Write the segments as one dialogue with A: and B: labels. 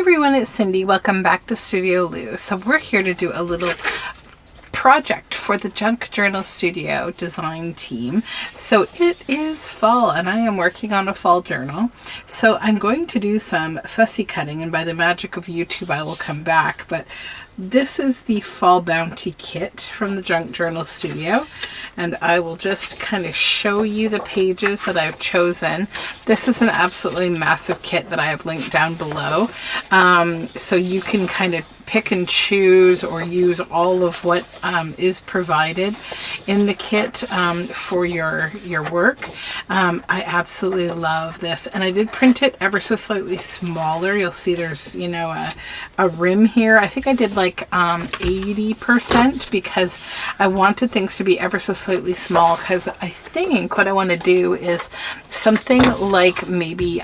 A: everyone, it's Cindy. Welcome back to Studioloo. So we're here to do a little project for the Junk Journal Studio design team. So it is fall and I am working on a fall journal. So I'm going to do some fussy cutting, and by the magic of YouTube I will come back. But this is the Fall Bounty kit from the Junk Journal Studio, and I will just kind of show you the pages that I've chosen. This is an absolutely massive kit that I have linked down below, so you can kind of pick and choose or use all of what is provided in the kit for your work. I absolutely love this, and I did print it ever so slightly smaller. You'll see there's, you know, a rim here. I think I did like 80% because I wanted things to be ever so slightly small, because I think what I want to do is something like maybe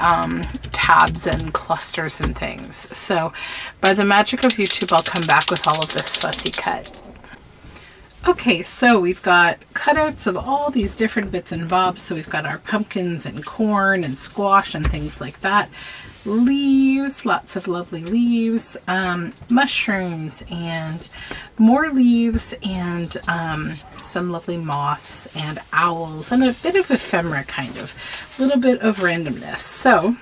A: tabs and clusters and things. So by the magic of YouTube, I'll come back with all of this fussy cut. Okay, so we've got cutouts of all these different bits and bobs. So we've got our pumpkins and corn and squash and things like that. Leaves, lots of lovely leaves, mushrooms and more leaves, and some lovely moths and owls, and a bit of ephemera, kind of, a little bit of randomness. So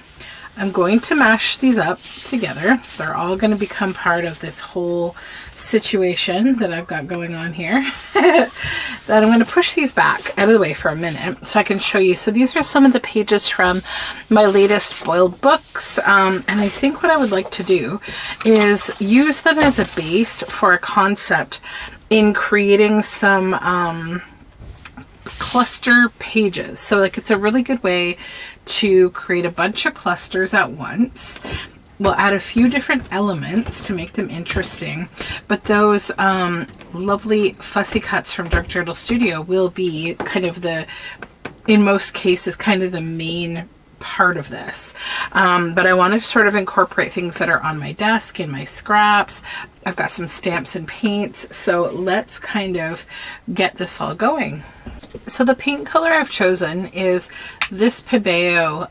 A: I'm going to mash these up together. They're all going to become part of this whole situation that I've got going on here. Then I'm going to push these back out of the way for a minute so I can show you. So these are some of the pages from my latest foiled books. And I think what I would like to do is use them as a base for a concept in creating some cluster pages. So like, it's a really good way to create a bunch of clusters at once. We'll add a few different elements to make them interesting, but those lovely fussy cuts from Junk Journal Studio will be kind of the, in most cases, kind of the main part of this. But I want to sort of incorporate things that are on my desk, in my scraps. I've got some stamps and paints, so let's kind of get this all going. So the paint color I've chosen is this Pebeo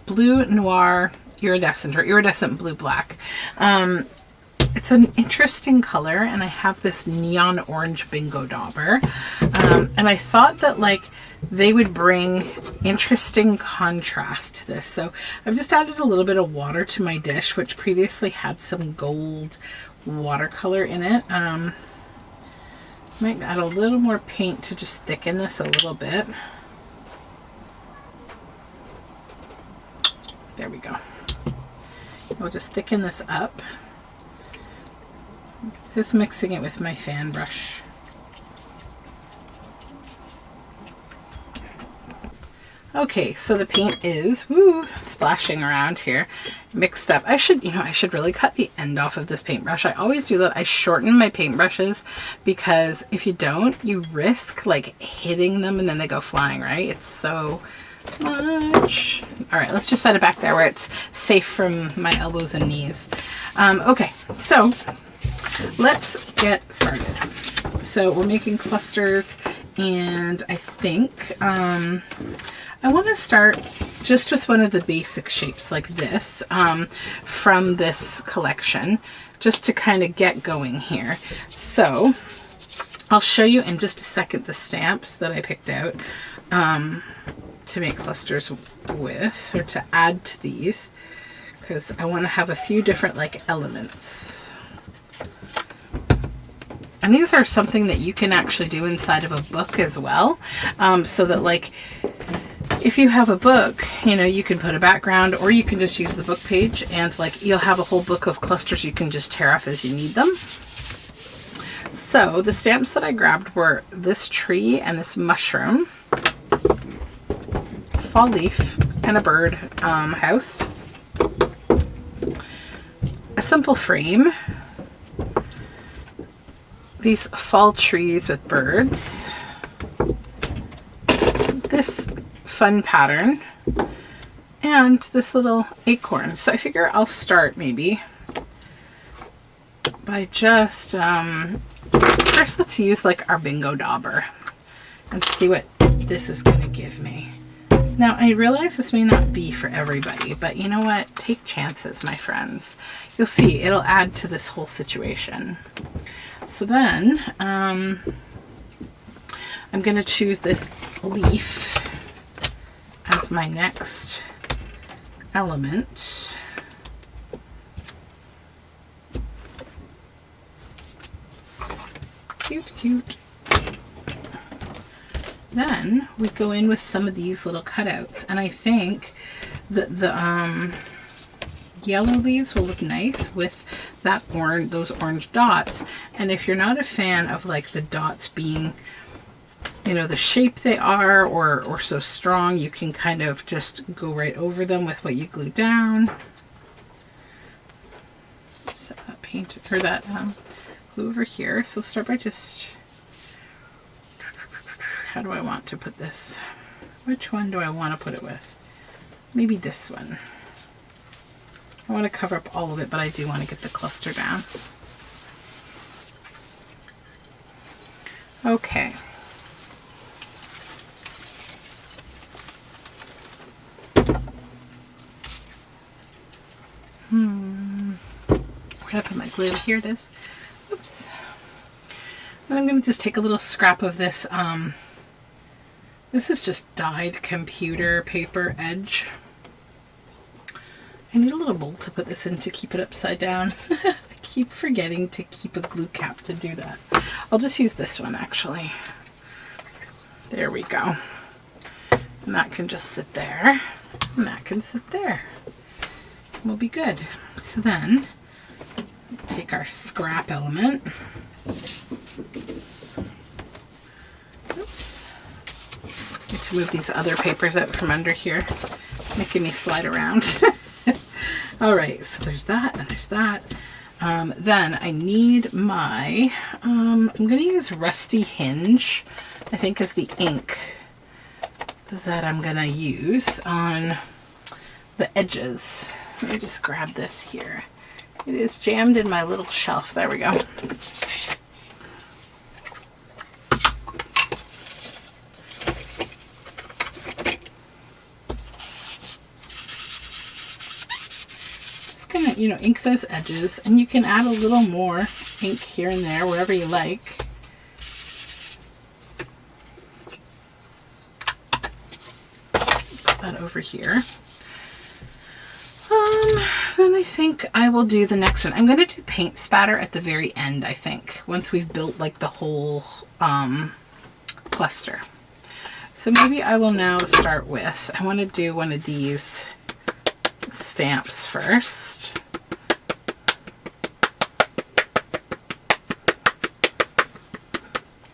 A: Blue Noir Iridescent, or Iridescent Blue Black. It's an interesting color, and I have this neon orange bingo dauber. And I thought that like they would bring interesting contrast to this. So I've just added a little bit of water to my dish, which previously had some gold watercolor in it. Might add a little more paint to just thicken this a little bit. There we go. We'll just thicken this up. Just mixing it with my fan brush. Okay, so the paint is splashing around here, mixed up. I should really cut the end off of this paintbrush. I always do that. I shorten my paintbrushes because if you don't, you risk like hitting them and then they go flying, right? It's so much. All right, let's just set it back there where it's safe from my elbows and knees. Okay, so let's get started. So we're making clusters, and I think I want to start just with one of the basic shapes like this from this collection, just to kind of get going here. So I'll show you in just a second the stamps that I picked out to make clusters with, or to add to these, because I want to have a few different like elements. And these are something that you can actually do inside of a book as well, so that like if you have a book, you know, you can put a background, or you can just use the book page, and like you'll have a whole book of clusters you can just tear off as you need them. So the stamps that I grabbed were this tree and this mushroom, fall leaf, and a bird house, a simple frame, these fall trees with birds, this fun pattern, and this little acorn. So I figure I'll start maybe by just first let's use like our bingo dauber and see what this is going to give me. Now, I realize this may not be for everybody, but you know what? Take chances, my friends. You'll see, it'll add to this whole situation. So then, I'm going to choose this leaf as my next element. Cute, cute. Then we go in with some of these little cutouts, and I think that the yellow leaves will look nice with that orange, those orange dots. And if you're not a fan of like the dots being, you know, the shape they are or so strong, you can kind of just go right over them with what you glue down. Set that paint or that glue over here. So start by just, how do I want to put this? Which one do I want to put it with? Maybe this one. I want to cover up all of it, but I do want to get the cluster down. Okay. Where did I put my glue? Here it is. Oops. And I'm going to just take a little scrap of this. This is just dyed computer paper edge. I need a little bowl to put this in to keep it upside down. I keep forgetting to keep a glue cap to do that. I'll just use this one actually. There we go. And that can just sit there. And that can sit there. We'll be good. So then, take our scrap element. Oops. Need to move these other papers out from under here, making me slide around. All right, so there's that and there's that. Then I need my, I'm going to use Rusty Hinge, I think is the ink that I'm going to use on the edges. Let me just grab this here. It is jammed in my little shelf. There we go. Just gonna, you know, ink those edges, and you can add a little more ink here and there, wherever you like. Put that over here. Then I think I will do the next one. I'm going to do paint spatter at the very end, I think, once we've built like the whole cluster. So maybe I will now start with, I want to do one of these stamps first.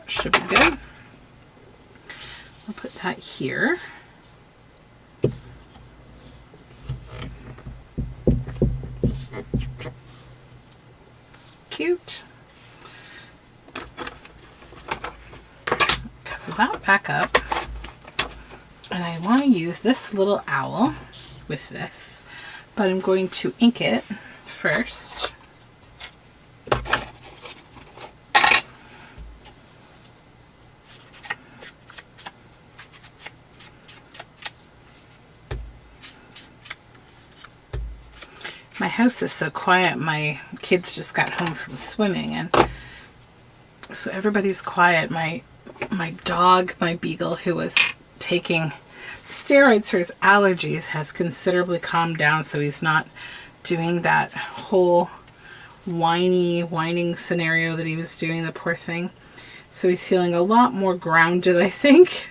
A: Should be good. I'll put that here. Cute. Cover that back up. And I want to use this little owl with this, but I'm going to ink it first. My house is so quiet. My kids just got home from swimming, and so everybody's quiet. My dog, my beagle, who was taking steroids for his allergies, has considerably calmed down, so he's not doing that whole whining scenario that he was doing, the poor thing. So he's feeling a lot more grounded, I think.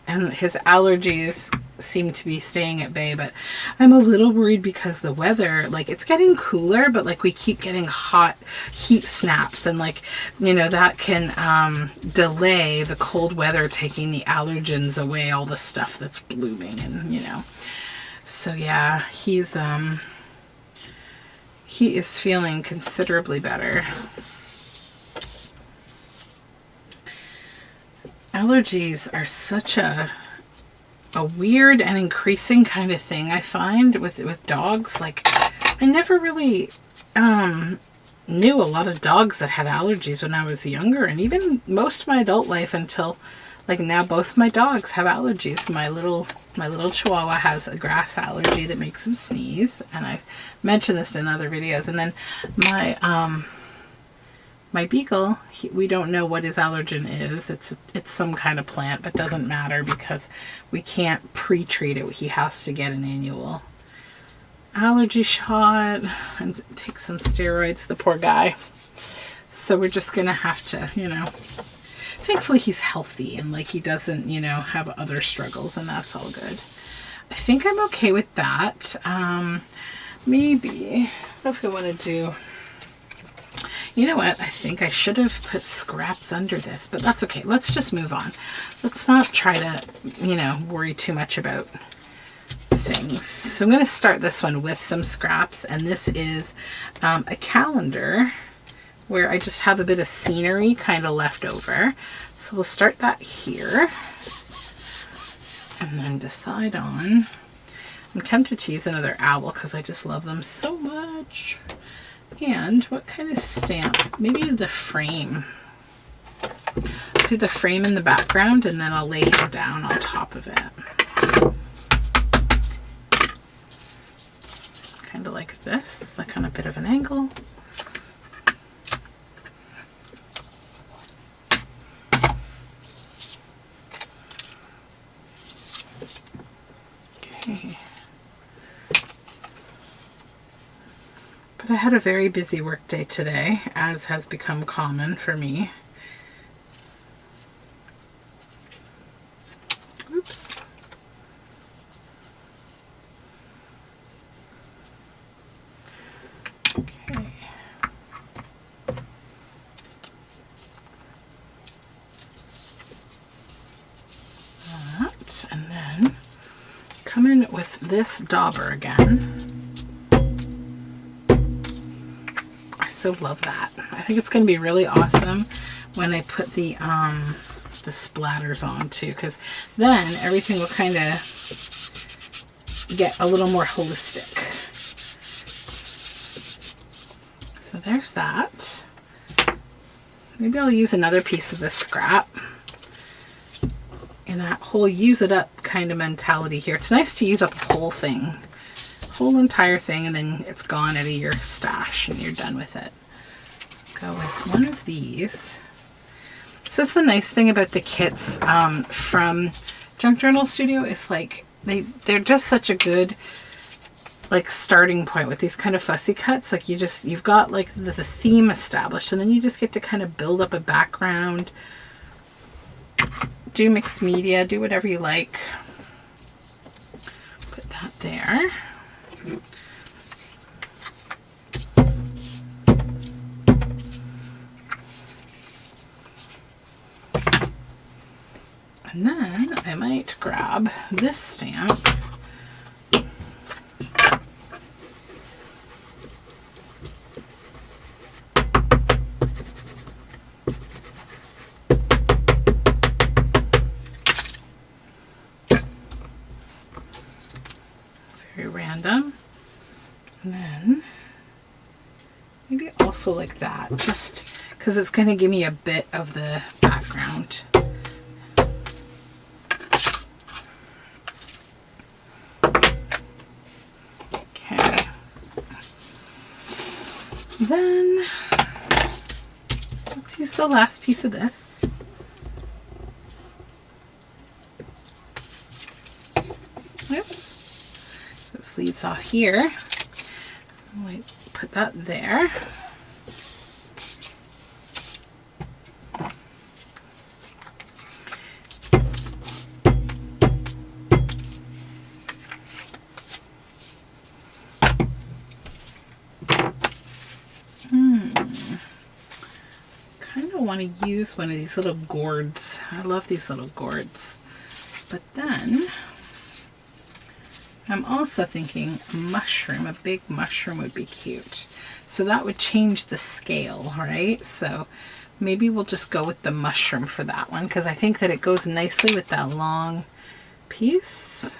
A: And his allergies seem to be staying at bay, but I'm a little worried because the weather, like, it's getting cooler, but like we keep getting hot heat snaps, and like, you know, that can delay the cold weather taking the allergens away, all the stuff that's blooming, and you know. So yeah, he is feeling considerably better. Allergies are such a weird and increasing kind of thing, I find, with dogs. Like, I never really knew a lot of dogs that had allergies when I was younger, and even most of my adult life until like now both my dogs have allergies. My little Chihuahua has a grass allergy that makes him sneeze, and I've mentioned this in other videos. And then my Beagle, we don't know what his allergen is. It's some kind of plant, but doesn't matter because we can't pre-treat it. He has to get an annual allergy shot and take some steroids, the poor guy. So we're just gonna have to, you know, thankfully he's healthy and like he doesn't, you know, have other struggles, and that's all good. I think I'm okay with that. Maybe, I don't know if I want to do, you know what, I think I should have put scraps under this, but that's okay. Let's just move on. Let's not try to, you know, worry too much about things. So I'm going to start this one with some scraps, and this is a calendar where I just have a bit of scenery kind of left over. So we'll start that here and then decide on, I'm tempted to use another owl because I just love them so much. And what kind of stamp? Maybe the frame. Do the frame in the background and then I'll lay him down on top of it. Kind of like this, like on a bit of an angle. Okay. But I had a very busy work day today, as has become common for me. Oops. Okay. That, and then come in with this dauber again. I so love that. I think it's going to be really awesome when I put the splatters on too, because then everything will kind of get a little more holistic. So there's that. Maybe I'll use another piece of this scrap in that whole use it up kind of mentality here. It's nice to use up a whole thing, whole entire thing, and then it's gone out of your stash and you're done with it. Go with one of these. So this is the nice thing about the kits from Junk Journal Studio, is like they're just such a good like starting point with these kind of fussy cuts. Like you've got like the theme established, and then you just get to kind of build up a background, do mixed media, do whatever you like. Put that there. And then I might grab this stamp. Very random. And then maybe also like that, just because it's going to give me a bit of the background. Then let's use the last piece of this. Oops. This leaves off here. I'll put that there. Want to use one of these little gourds. I love these little gourds. But then I'm also thinking mushroom, a big mushroom would be cute. So that would change the scale, right? So maybe we'll just go with the mushroom for that one, because I think that it goes nicely with that long piece.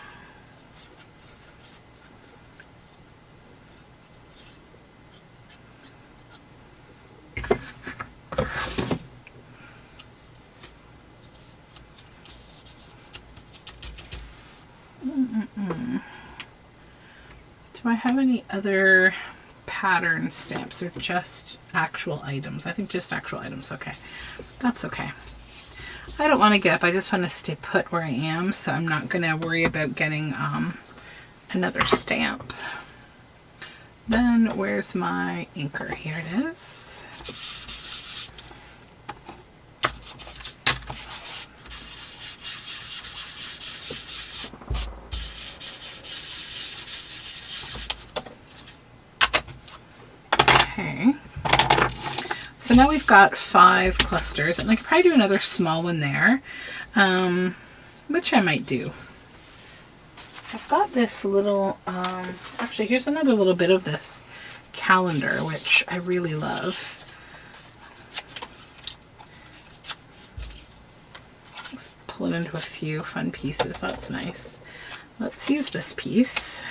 A: Do I have any other pattern stamps or just actual items? I think just actual items. Okay, that's okay. I don't want to get up. I just want to stay put where I am, so I'm not going to worry about getting another stamp. Then where's my inker? Here it is. Okay. So now we've got 5 clusters, and I could probably do another small one there, which I might do. I've got this little, actually here's another little bit of this calendar, which I really love. Let's pull it into a few fun pieces. That's nice. Let's use this piece.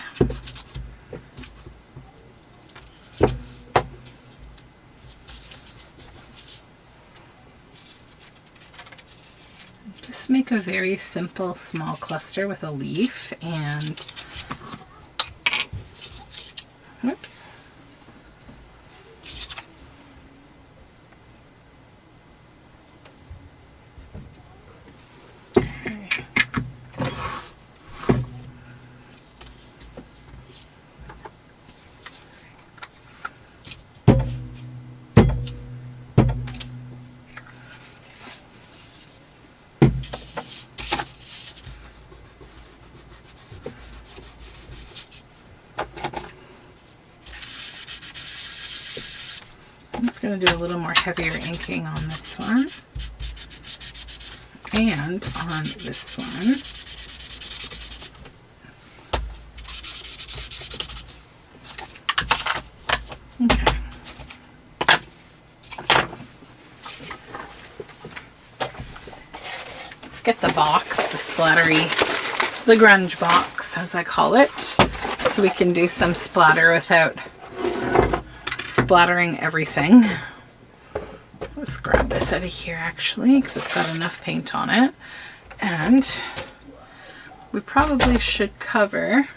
A: Just make a very simple small cluster with a leaf and, whoops. I'm just going to do a little more heavier inking on this one and on this one. Okay. Let's get the box, the splattery, the grunge box as I call it, so we can do some splatter without splattering everything. Let's grab this out of here actually, because it's got enough paint on it. And we probably should cover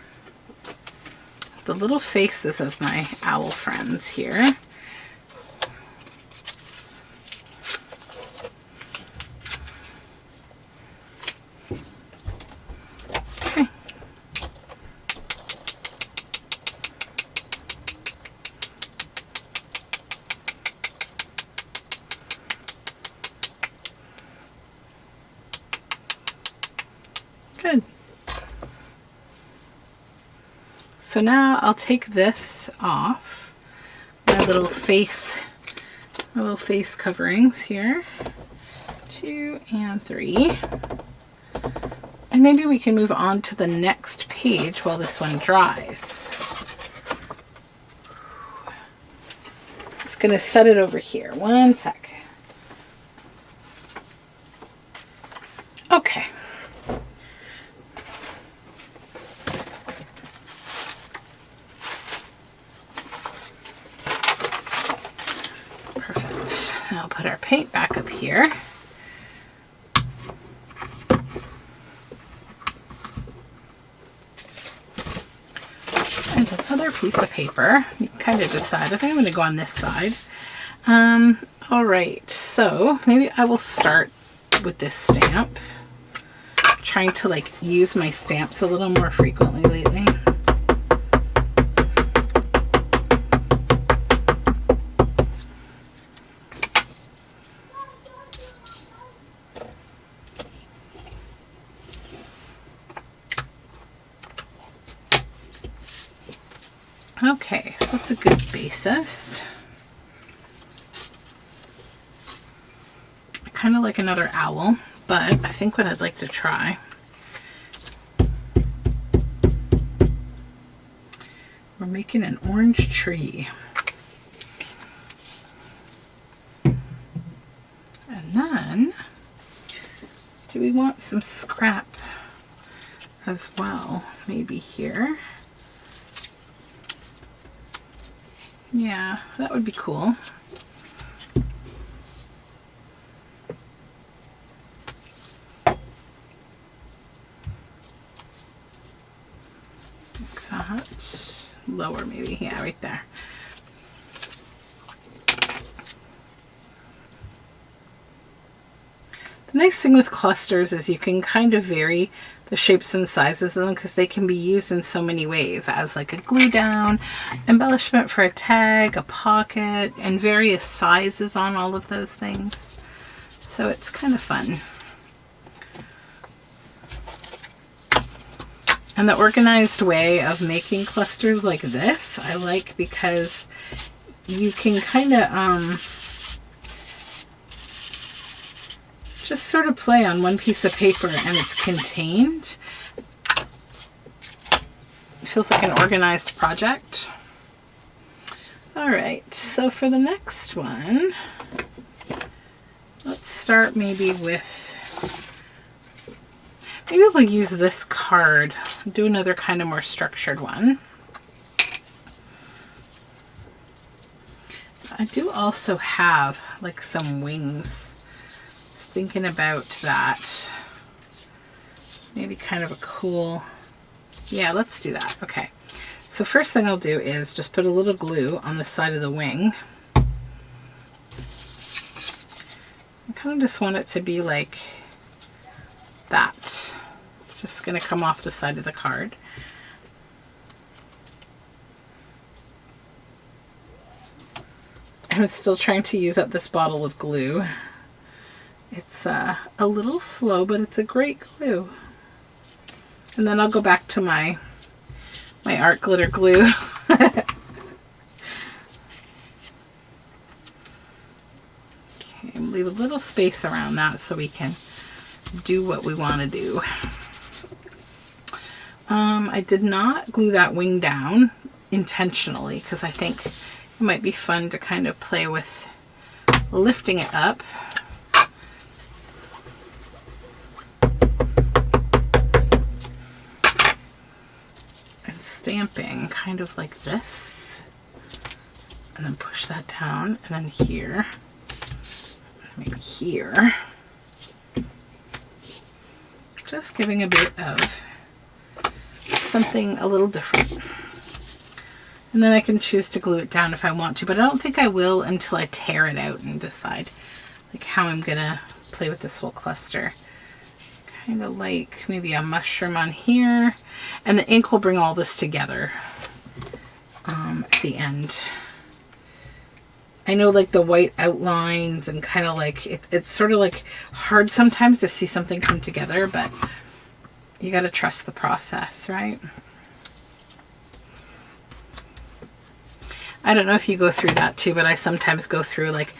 A: the little faces of my owl friends here. Okay. Good. So now I'll take this off, my little face coverings here, 2 and 3. And maybe we can move on to the next page while this one dries. It's going to set it over here. One sec. Okay. I'll put our paint back up here. And another piece of paper. You can kind of decide. I think I'm going to go on this side. All right, so maybe I will start with this stamp. I'm trying to like use my stamps a little more frequently lately. Okay, so that's a good basis. I kind of like another owl, but I think what I'd like to try, we're making an orange tree. And then, do we want some scrap as well? Maybe here. Yeah, that would be cool. Like that. Lower maybe, yeah, right there. The nice thing with clusters is you can kind of vary the shapes and sizes of them because they can be used in so many ways, as like a glue down, embellishment for a tag, a pocket, and various sizes on all of those things. So it's kind of fun. And the organized way of making clusters like this, I like because you can kind of just sort of play on one piece of paper and it's contained. It feels like an organized project. All right, so for the next one, let's start maybe with, maybe we'll use this card, do another kind of more structured one. I do also have like some wings. Just thinking about that. Maybe kind of a cool, yeah, let's do that. Okay, so first thing I'll do is just put a little glue on the side of the wing. I kind of just want it to be like that. It's just going to come off the side of the card. I'm still trying to use up this bottle of glue. It's a little slow, but it's a great glue. And then I'll go back to my art glitter glue. Okay, leave a little space around that so we can do what we want to do. I did not glue that wing down intentionally because I think it might be fun to kind of play with lifting it up. Stamping kind of like this, and then push that down, and then here, maybe here, just giving a bit of something a little different. And then I can choose to glue it down if I want to, but I don't think I will until I tear it out and decide like how I'm gonna play with this whole cluster. Kind of like maybe a mushroom on here, and the ink will bring all this together at the end. I know like the white outlines and kind of like it's sort of like hard sometimes to see something come together, but you got to trust the process, right? I don't know if you go through that too, but I sometimes go through like,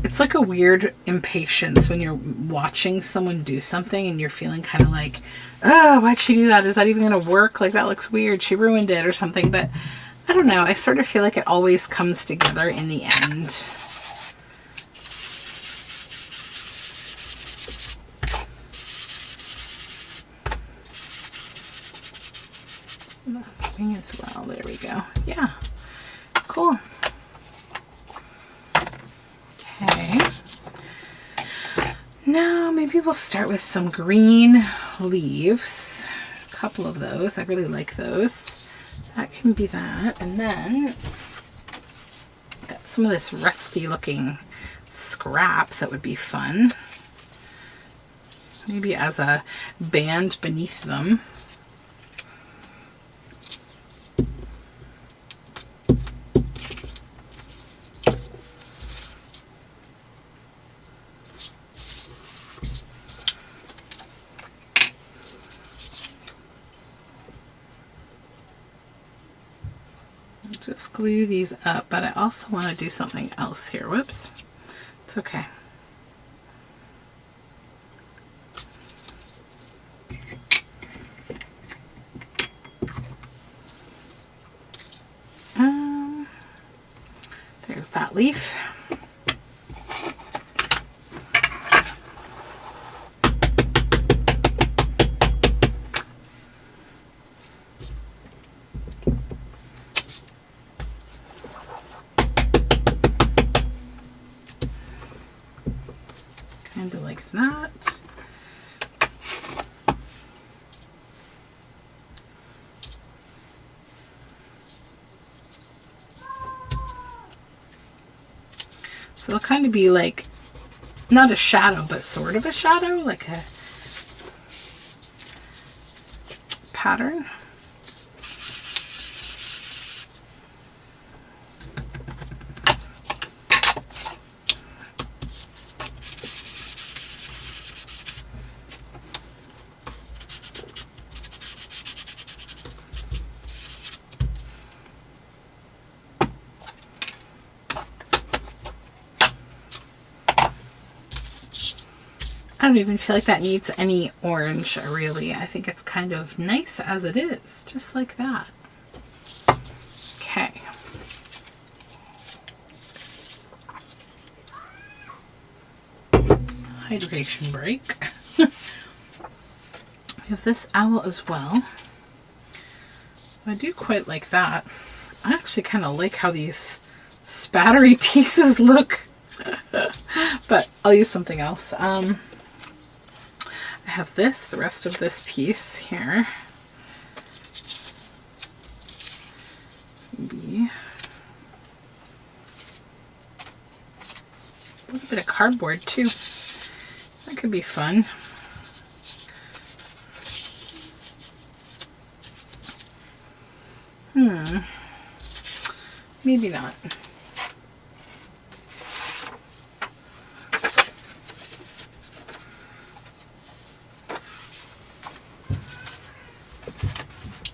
A: it's like a weird impatience when you're watching someone do something and you're feeling kind of like, oh, why'd she do that? Is that even going to work? Like, that looks weird. She ruined it or something. But I don't know. I sort of feel like it always comes together in the end. That thing as well. There we go. Yeah. Cool. Okay, now maybe we'll start with some green leaves, a couple of those. I really like those. That can be that. And then got some of this rusty looking scrap that would be fun, maybe as a band beneath them. Just glue these up, but I also want to do something else here. Whoops. It's okay. There's that leaf. Kind of like that. So they'll kind of be like, not a shadow, but sort of a shadow, like a pattern. I don't even feel like that needs any orange, really. I think it's kind of nice as it is, just like that. Okay. Hydration break. We have this owl as well. I do quite like that. I actually kind of like how these spattery pieces look, but I'll use something else. I have this, the rest of this piece here. Maybe a little bit of cardboard too. That could be fun. Maybe not.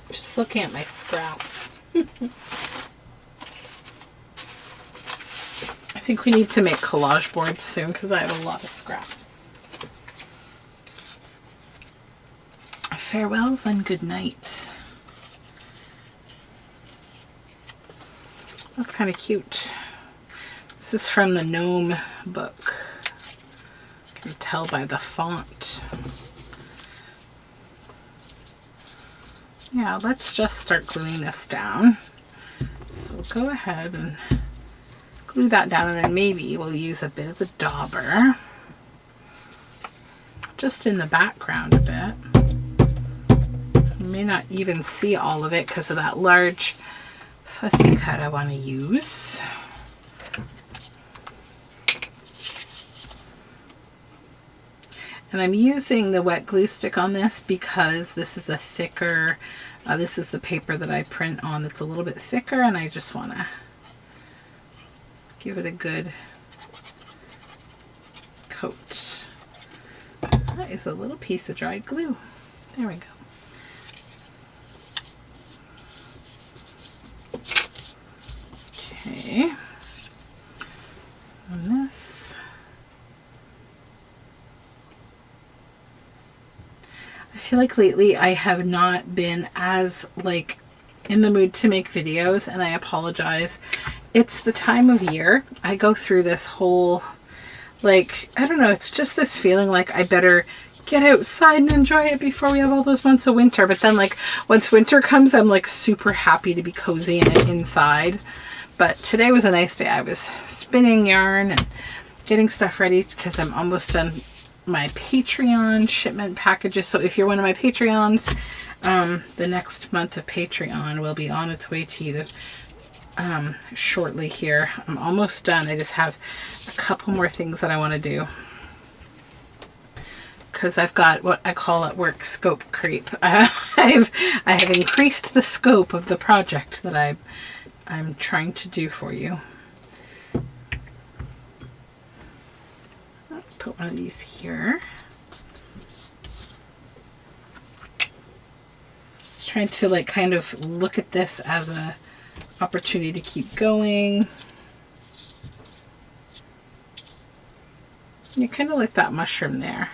A: Just looking at my scraps. I think we need to make collage boards soon because I have a lot of scraps. Farewells and good night. That's kind of cute. This is from the Gnome book. You can tell by the font. Yeah, let's just start gluing this down. So go ahead and glue that down, and then maybe we'll use a bit of the dauber. Just in the background a bit. You may not even see all of it because of that large fussy cut I want to use. And I'm using the wet glue stick on this because this is a thicker, this is the paper that I print on that's a little bit thicker, and I just want to give it a good coat. That is a little piece of dried glue. There we go. Okay. And this. I feel like lately I have not been as like in the mood to make videos, and I apologize. It's the time of year. I go through this whole, like, I don't know, it's just this feeling like I better get outside and enjoy it before we have all those months of winter. But then, like, once winter comes, I'm like super happy to be cozy and inside. But today was a nice day. I was spinning yarn and getting stuff ready because I'm almost done my Patreon shipment packages. So if you're one of my Patreons, the next month of Patreon will be on its way to you shortly here. I'm almost done. I just have a couple more things that I want to do because I've got what I call at work scope creep. I have increased the scope of the project that I'm trying to do for you. Put one of these here. Just trying to like kind of look at this as a opportunity to keep going. You kind of like that mushroom there.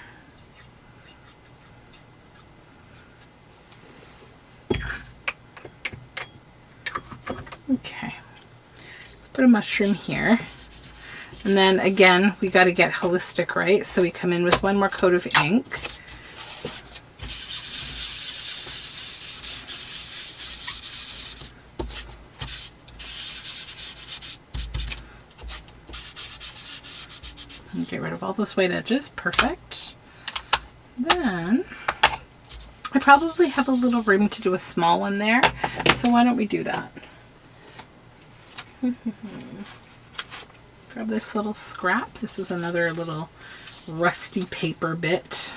A: Okay, let's put a mushroom here. And then again, we got to get holistic, right? So we come in with one more coat of ink. And get rid of all those white edges. Perfect. Then I probably have a little room to do a small one there. So why don't we do that? Grab this little scrap. This is another little rusty paper bit.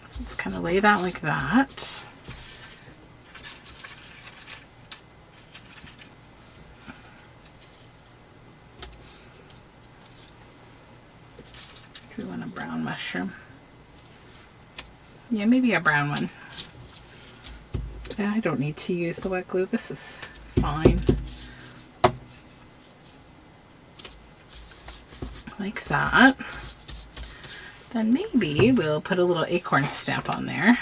A: So just kind of lay that like that. Do we want a brown mushroom? Yeah, maybe a brown one. Yeah, I don't need to use the wet glue. This is fine. Like that. Then maybe we'll put a little acorn stamp on there.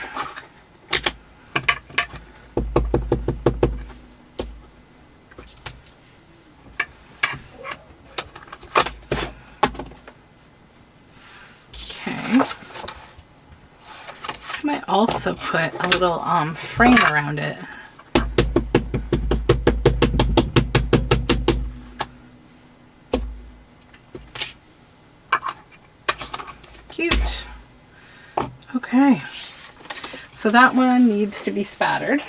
A: Also put a little frame around it. Cute. Okay. So that one needs to be spattered.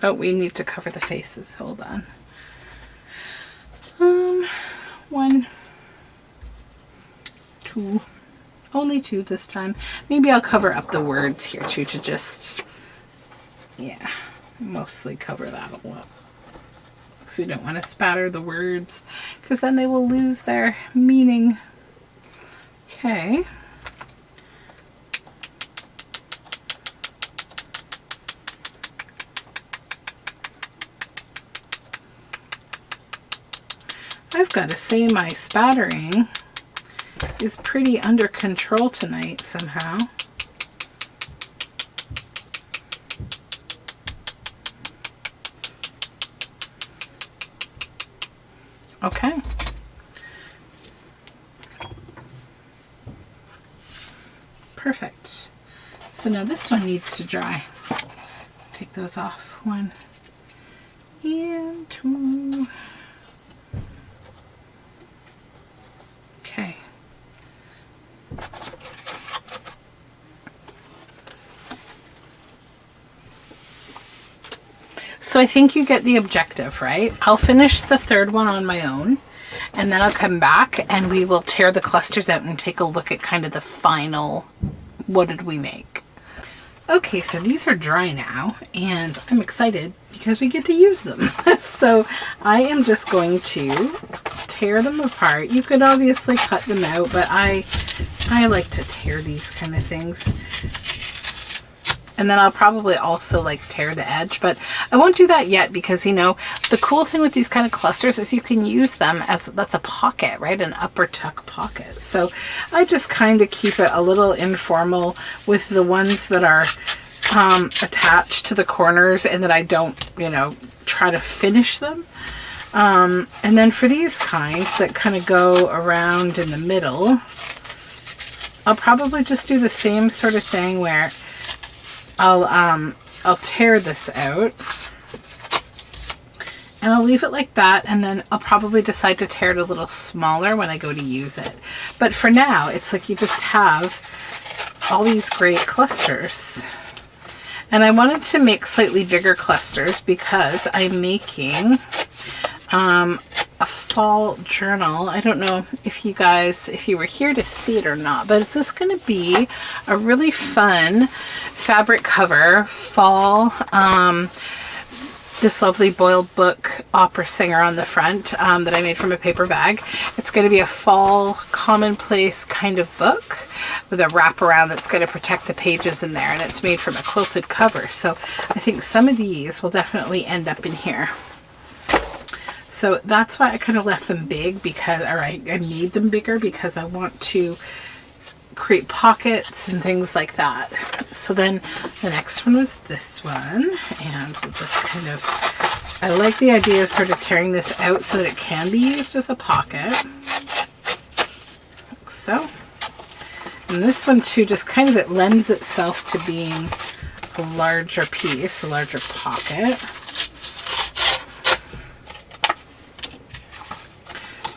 A: Oh, we need to cover the faces. Hold on. 1, 2, only 2 this time. Maybe I'll cover up the words here too to just, yeah, mostly cover that up. Because we don't want to spatter the words because then they will lose their meaning. Okay. I've got to say my spattering is pretty under control tonight somehow. Okay. Perfect. So now this one needs to dry. Take those off. 1 and 2. Okay. So I think you get the objective, right? I'll finish the third one on my own, and then I'll come back and we will tear the clusters out and take a look at kind of the final, what did we make? Okay, so these are dry now, and I'm excited because we get to use them. So I am just going to tear them apart. You could obviously cut them out, but I like to tear these kind of things. And then I'll probably also like tear the edge, but I won't do that yet because, you know, the cool thing with these kind of clusters is you can use them as, that's a pocket, right? An upper tuck pocket. So I just kind of keep it a little informal with the ones that are attached to the corners and that I don't, you know, try to finish them. And then for these kinds that kind of go around in the middle, I'll probably just do the same sort of thing where I'll tear this out and I'll leave it like that, and then I'll probably decide to tear it a little smaller when I go to use it. But for now, it's like you just have all these great clusters. And I wanted to make slightly bigger clusters because I'm making a fall journal. I don't know if you guys, if you were here to see it or not, but it's just going to be a really fun fabric cover fall. This lovely boiled book opera singer on the front that I made from a paper bag. It's going to be a fall commonplace kind of book with a wraparound that's going to protect the pages in there, and it's made from a quilted cover. So I think some of these will definitely end up in here. So that's why I kind of left them big, because, or I made them bigger because I want to create pockets and things like that. So then the next one was this one, and we'll just kind of, I like the idea of sort of tearing this out so that it can be used as a pocket, like so. And this one too, just kind of, it lends itself to being a larger piece, a larger pocket.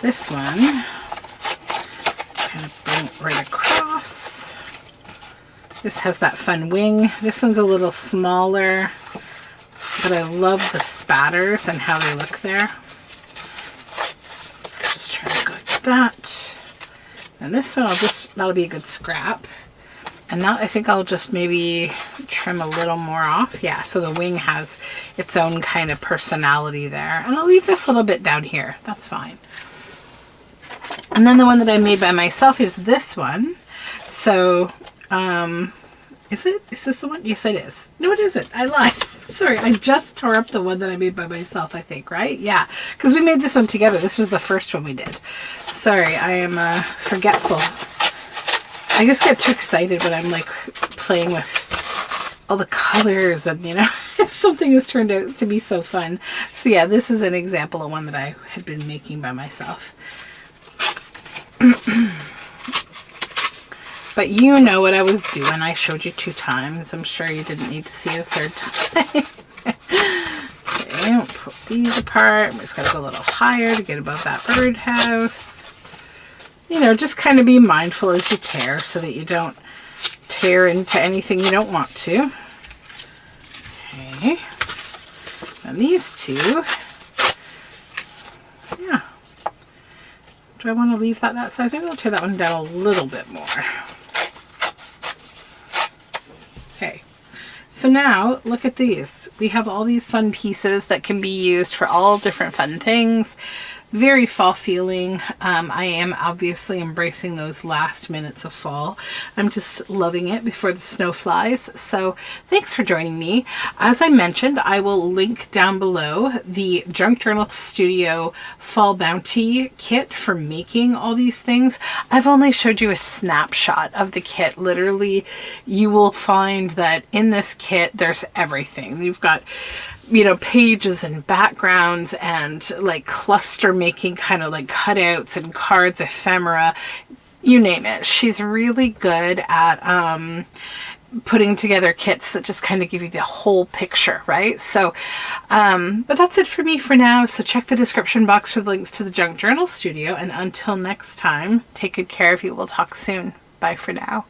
A: this one, kind of bring it right across. This has that fun wing. This one's a little smaller, but I love the spatters and how they look there. So just try to go like that. And this one, that'll be a good scrap. And now I think I'll just maybe trim a little more off. Yeah, so the wing has its own kind of personality there. And I'll leave this little bit down here. That's fine. And then the one that I made by myself is this one. So, is it? Is this the one? Yes, it is. No, it isn't. I lied. Sorry, I just tore up the one that I made by myself, I think, right? Yeah, because we made this one together. This was the first one we did. Sorry, I am forgetful. I just get too excited when I'm like playing with all the colors and, you know, something has turned out to be so fun. So yeah, this is an example of one that I had been making by myself. But you know what I was doing. I showed you 2 times. I'm sure you didn't need to see it a 3rd time. Okay, we'll put these apart. I'm just going to go a little higher to get above that birdhouse. You know, just kind of be mindful as you tear so that you don't tear into anything you don't want to. Okay. And these 2. Yeah. Do I want to leave that size? Maybe I'll tear that one down a little bit more. Okay. So now, look at these. We have all these fun pieces that can be used for all different fun things. Very fall feeling. I am obviously embracing those last minutes of fall. I'm just loving it before the snow flies. So thanks for joining me. As I mentioned, I will link down below the Junk Journal Studio Fall Bounty kit for making all these things. I've only showed you a snapshot of the kit. Literally, you will find that in this kit, there's everything. You've got, you know, pages and backgrounds and like cluster making kind of like cutouts and cards, ephemera, you name it. She's really good at putting together kits that just kind of give you the whole picture, right? So, but that's it for me for now. So check the description box for the links to the Junk Journal Studio. And until next time, take good care of you. We'll talk soon. Bye for now.